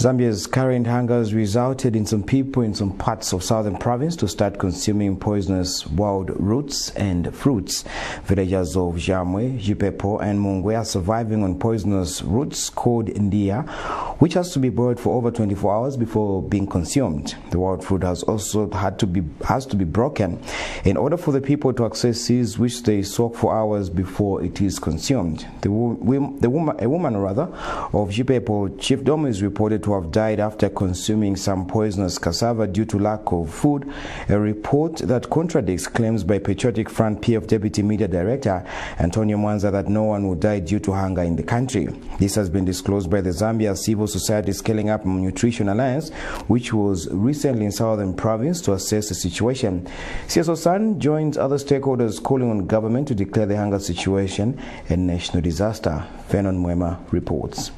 Zambia's current hunger has resulted in some people in some parts of southern province to start consuming poisonous wild roots and fruits. Villagers of Gwembe, Jipepo and Mungwe are surviving on poisonous roots called Ndia, which has to be boiled for over 24 hours before being consumed. The wild fruit has also to be broken in order for the people to access seeds which they soak for hours before it is consumed. A woman of Jipepo chiefdom is reported to have died after consuming some poisonous cassava due to lack of food, a report that contradicts claims by Patriotic Front PF Deputy Media Director Antonio Mwanza that no one will die due to hunger in the country. This has been disclosed by the Zambia Civil Society Scaling Up Nutrition Alliance, which was recently in southern province to assess the situation. CSO-SUN joins other stakeholders calling on government to declare the hunger situation a national disaster. Mwema reports.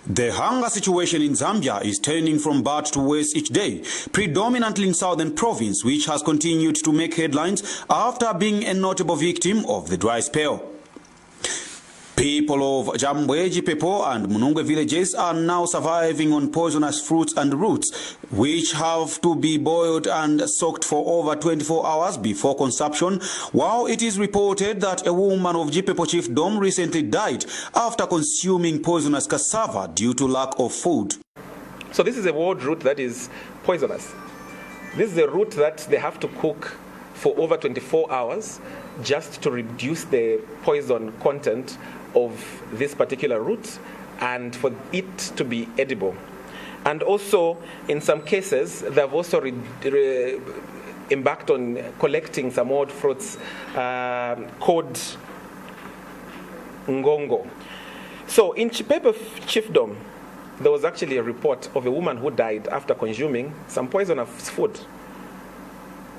The hunger situation in Zambia is turning from bad to worse each day, predominantly in southern province, which has continued to make headlines after being a notable victim of the dry spell. People of Gwembe, Jipepo and Munungwe villages are now surviving on poisonous fruits and roots, which have to be boiled and soaked for over 24 hours before consumption, while it is reported that a woman of Jipepo chiefdom recently died after consuming poisonous cassava due to lack of food. So this is a wild root that is poisonous. This is a root that they have to cook for over 24 hours just to reduce the poison content of this particular root and for it to be edible. And also, in some cases, they've also embarked on collecting some wild fruits called ngongo. So in Jipepo chiefdom, there was actually a report of a woman who died after consuming some poisonous food.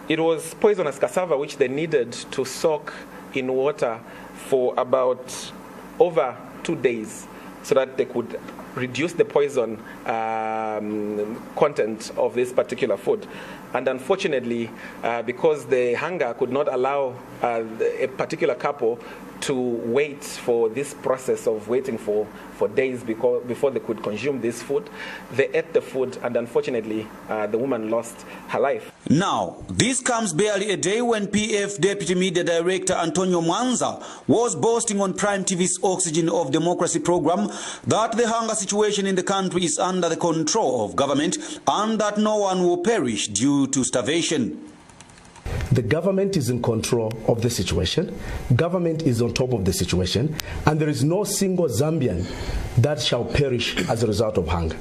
It was poisonous cassava which they needed to soak in water for about over 2 days so that they could reduce the poison content of this particular food. And unfortunately, because the hunger could not allow a particular couple to wait for this process of waiting for days before they could consume this food, they ate the food, and unfortunately, the woman lost her life. Now, this comes barely a day when PF Deputy Media Director Antonio Mwanza was boasting on Prime TV's Oxygen of Democracy program that the hunger situation in the country is under the control of government and that no one will perish due to starvation. The government is in control of the situation, government is on top of the situation, and there is no single Zambian that shall perish as a result of hunger.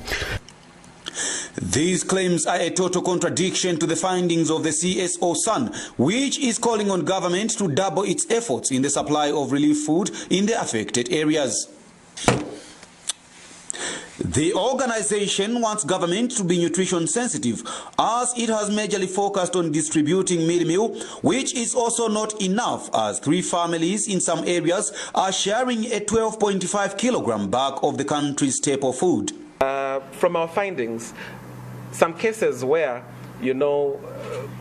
These claims are a total contradiction to the findings of the CSO-SUN, which is calling on government to double its efforts in the supply of relief food in the affected areas. The organization wants government to be nutrition sensitive, as it has majorly focused on distributing meal, which is also not enough, as 3 families in some areas are sharing a 12.5 kilogram bag of the country's staple food. From our findings, some cases where,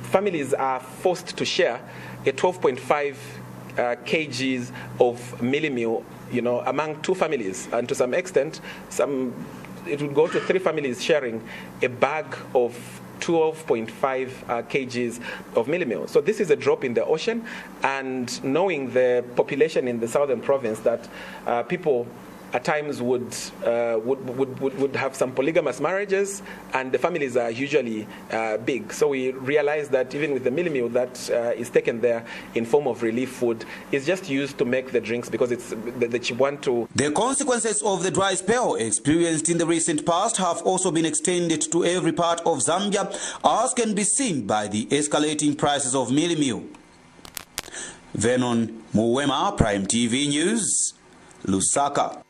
families are forced to share a 12.5 kgs of meal, among 2 families, and to some extent, it would go to 3 families sharing a bag of 12.5 kgs of meal. So this is a drop in the ocean, and knowing the population in the southern province that people at times would have some polygamous marriages, and the families are usually big. So we realized that even with the meal that is taken there in form of relief food is just used to make the drinks because it's that you want to. The consequences of the dry spell experienced in the recent past have also been extended to every part of Zambia, as can be seen by the escalating prices of meal. Mwema, Prime TV News, Lusaka.